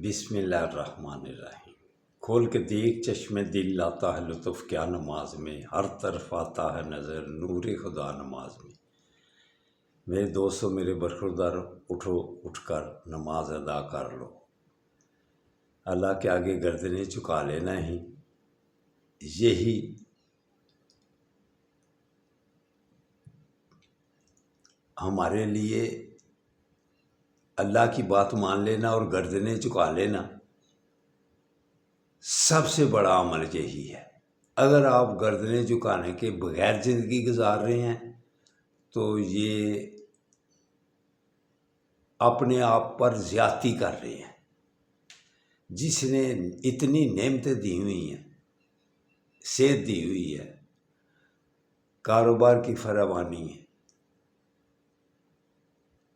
بسم اللہ الرحمن الرحیم۔ کھول کے دیکھ چشم دل لاتا ہے لطف کیا نماز میں، ہر طرف آتا ہے نظر نور خدا نماز میں۔ میرے دوستو، میرے برخوردارو، اٹھو، اٹھ کر نماز ادا کر لو۔ اللہ کے آگے گردنیں جھکا لینا ہی یہی ہمارے لیے اللہ کی بات مان لینا اور گردنیں جھکا لینا سب سے بڑا عمل یہی ہے۔ اگر آپ گردنیں جھکانے کے بغیر زندگی گزار رہے ہیں تو یہ اپنے آپ پر زیادتی کر رہے ہیں۔ جس نے اتنی نعمتیں دی ہوئی ہیں، صحت دی ہوئی ہے، کاروبار کی فراوانی ہے،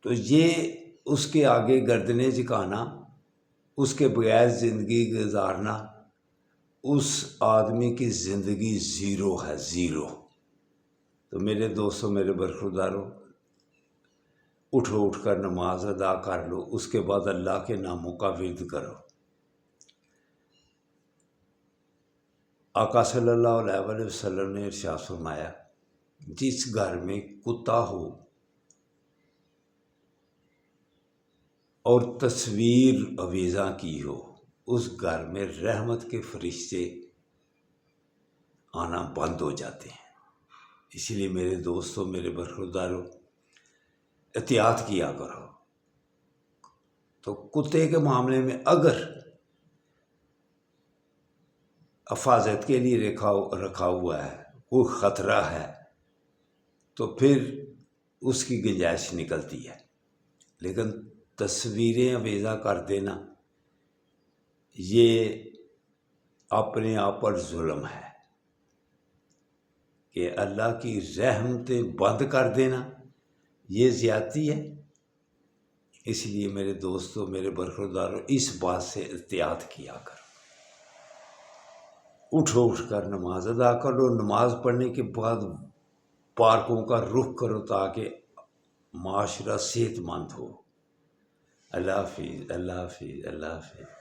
تو یہ اس کے آگے گردنیں جھکانا، اس کے بغیر زندگی گزارنا، اس آدمی کی زندگی زیرو ہے، زیرو۔ تو میرے دوستو، میرے برخوردارو، اٹھو، اٹھ کر نماز ادا کر لو، اس کے بعد اللہ کے ناموں کا ورد کرو۔ آقا صلی اللہ علیہ وآلہ وسلم نے ارشاد فرمایا، جس گھر میں کتا ہو اور تصویر آویزاں کی ہو، اس گھر میں رحمت کے فرشتے آنا بند ہو جاتے ہیں۔ اس لیے میرے دوستوں، میرے برخورداروں، احتیاط کیا کرو۔ تو کتے کے معاملے میں اگر حفاظت کے لیے رکھا ہوا ہے، کوئی خطرہ ہے، تو پھر اس کی گنجائش نکلتی ہے۔ لیکن تصویریں آویزاں کر دینا یہ اپنے آپ پر ظلم ہے، کہ اللہ کی رحمتیں بند کر دینا یہ زیادتی ہے۔ اس لیے میرے دوستوں، میرے برخورداروں، اس بات سے احتیاط کیا کرو۔ اٹھو، اٹھ کر نماز ادا کرو۔ نماز پڑھنے کے بعد پارکوں کا رخ کرو تاکہ معاشرہ صحت مند ہو۔ اللہ حافظ، اللہ حافظ، اللہ حافظ۔